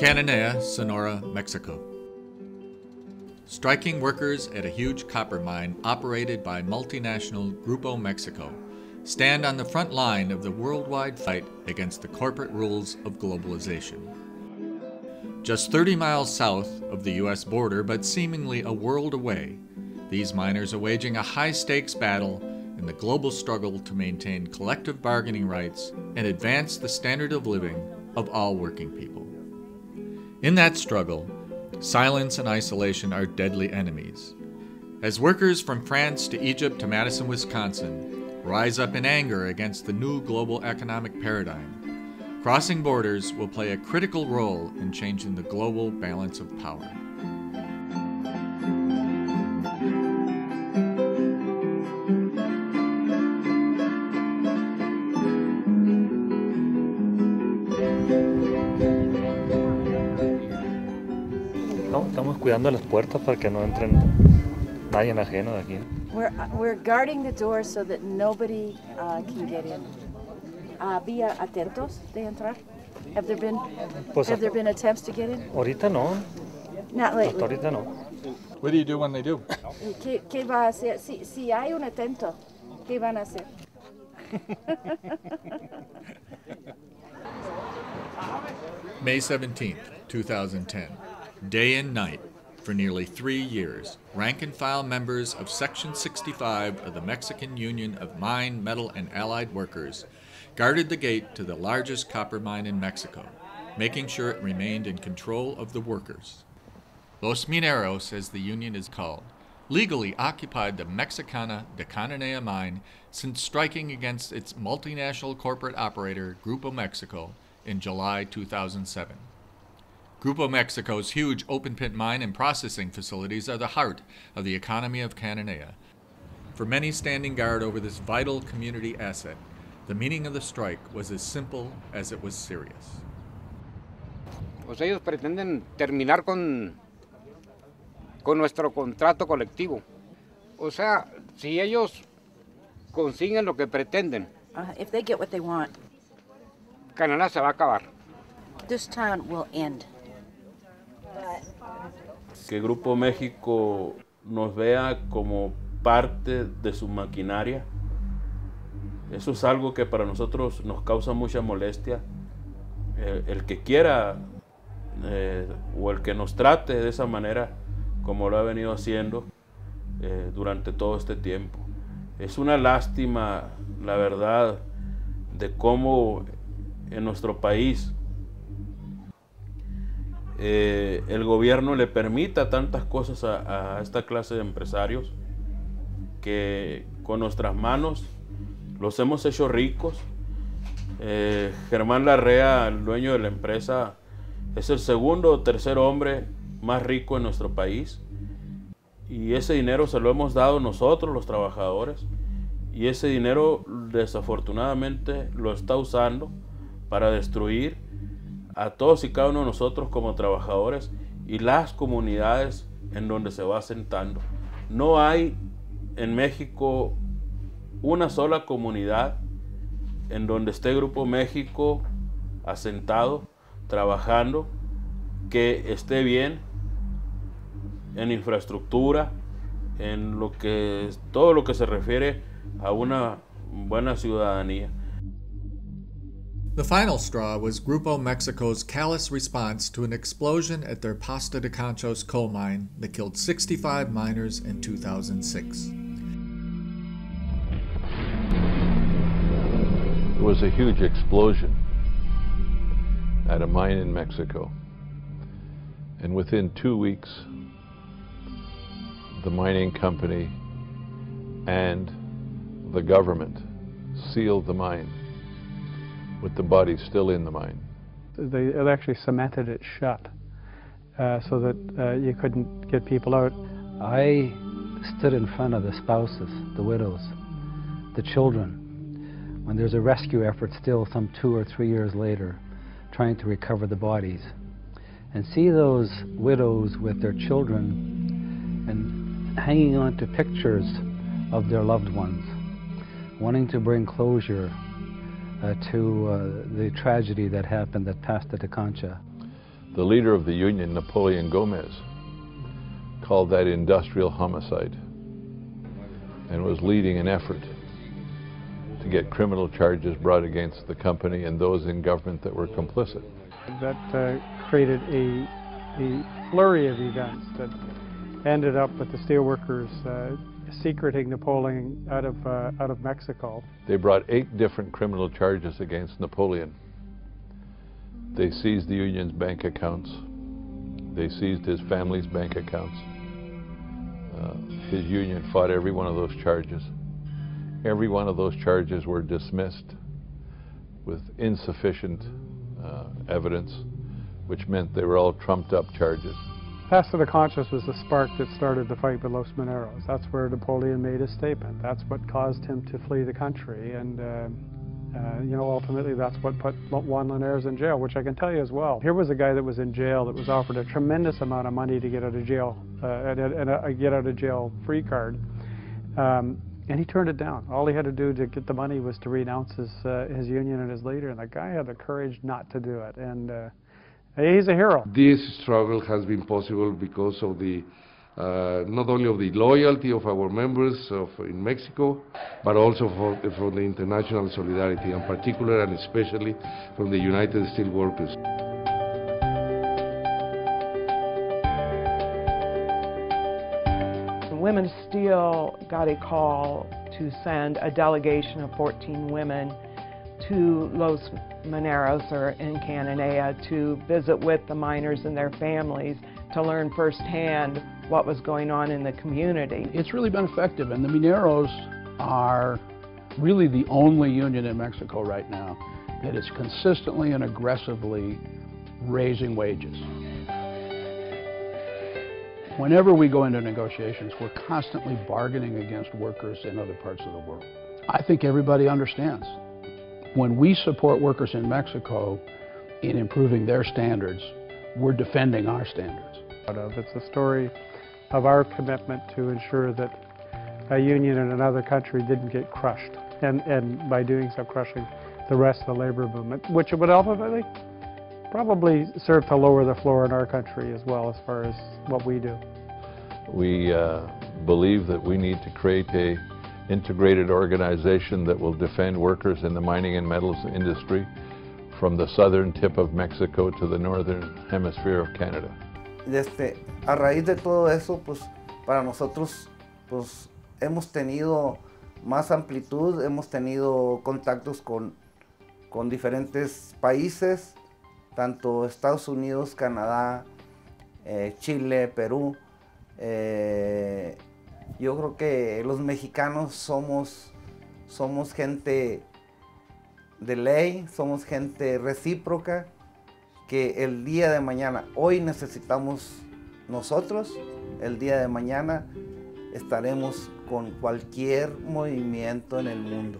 Cananea, Sonora, Mexico. Striking workers at a huge copper mine operated by multinational Grupo Mexico stand on the front line of the worldwide fight against the corporate rules of globalization. Just 30 miles south of the U.S. border, but seemingly a world away, these miners are waging a high-stakes battle in the global struggle to maintain collective bargaining rights and advance the standard of living of all working people. In that struggle, silence and isolation are deadly enemies. As workers from France to Egypt to Madison, Wisconsin, rise up in anger against the new global economic paradigm, crossing borders will play a critical role in changing the global balance of power. No, estamos cuidando las puertas para que no entren nadie ajeno de aquí. We're guarding the doors so that nobody can get in. Be atentos de entrar. Have there been attempts to get in? Ahorita no. Not lately. Hasta ahorita no. What do you do when they do? ¿Qué va a hacer? Si hay un atento, ¿qué van a hacer? May 17th, 2010. Day and night, for nearly 3 years, rank-and-file members of Section 65 of the Mexican Union of Mine, Metal, and Allied Workers guarded the gate to the largest copper mine in Mexico, making sure it remained in control of the workers. Los Mineros, as the union is called, legally occupied the Mexicana de Cananea mine since striking against its multinational corporate operator, Grupo Mexico, in July 2007. Grupo Mexico's huge open-pit mine and processing facilities are the heart of the economy of Cananea. For many standing guard over this vital community asset, the meaning of the strike was as simple as it was serious. Pues ellos pretenden terminar con nuestro contrato colectivo. O sea, si ellos consiguen lo que pretenden, If they get what they want, Cananea se va a acabar. this town will end. Que Grupo México nos vea como parte de su maquinaria. Eso es algo que para nosotros nos causa mucha molestia. El que quiera o el que nos trate de esa manera, como lo ha venido haciendo durante todo este tiempo. Es una lástima, la verdad, de cómo en nuestro país el gobierno le permita tantas cosas a esta clase de empresarios que con nuestras manos los hemos hecho ricos. Germán Larrea, el dueño de la empresa, es el segundo o tercer hombre más rico en nuestro país, y ese dinero se lo hemos dado nosotros, los trabajadores, y ese dinero desafortunadamente lo está usando para destruir a todos y cada uno de nosotros como trabajadores y las comunidades en donde se va asentando. No hay en México una sola comunidad en donde esté Grupo México asentado, trabajando, que esté bien en infraestructura, en todo lo que se refiere a una buena ciudadanía. The final straw was Grupo Mexico's callous response to an explosion at their Pasta de Conchos coal mine that killed 65 miners in 2006. There was a huge explosion at a mine in Mexico, and within 2 weeks the mining company and the government sealed the mine with the bodies still in the mine. They actually cemented it shut so that you couldn't get people out. I stood in front of the spouses, the widows, the children, when there's a rescue effort still some 2 or 3 years later, trying to recover the bodies, and see those widows with their children and hanging on to pictures of their loved ones, wanting to bring closure to the tragedy that happened at Pasta de Concha. The leader of the union, Napoleon Gomez, called that industrial homicide and was leading an effort to get criminal charges brought against the company and those in government that were complicit. That created a flurry of events that ended up with the steelworkers secreting Napoleon out of Mexico. They brought 8 different criminal charges against Napoleon. They seized the union's bank accounts. They seized his family's bank accounts. His union fought every one of those charges. Every one of those charges were dismissed with insufficient evidence, which meant they were all trumped-up charges. Pass to the conscience was the spark that started the fight with Los Mineros. That's where Napoleon made his statement. That's what caused him to flee the country, and you know, ultimately that's what put Juan Mineros in jail, which I can tell you as well. Here was a guy that was in jail that was offered a tremendous amount of money to get out of jail, and a get out of jail free card, and he turned it down. All he had to do to get the money was to renounce his union and his leader, and the guy had the courage not to do it, and he's a hero. This struggle has been possible because of the not only of the loyalty of our members in Mexico, but also from the international solidarity, in particular and especially from the United Steelworkers. Women of Steel got a call to send a delegation of 14 women to Los Mineros, or in Cananea, to visit with the miners and their families to learn firsthand what was going on in the community. It's really been effective, and the Mineros are really the only union in Mexico right now that is consistently and aggressively raising wages. Whenever we go into negotiations, we're constantly bargaining against workers in other parts of the world. I think everybody understands. When we support workers in Mexico in improving their standards, we're defending our standards. It's a story of our commitment to ensure that a union in another country didn't get crushed, and by doing so crushing the rest of the labor movement, which would ultimately probably serve to lower the floor in our country as well, as far as what we do. We believe that we need to create a integrated organization that will defend workers in the mining and metals industry from the southern tip of Mexico to the northern hemisphere of Canada. A raíz de todo eso, pues para nosotros pues hemos tenido más amplitud, hemos tenido contactos con diferentes países, tanto Estados Unidos, Canadá, Chile, Perú. Yo creo que los mexicanos somos gente de ley, somos gente recíproca, que el día de mañana, hoy necesitamos nosotros, el día de mañana estaremos con cualquier movimiento en el mundo.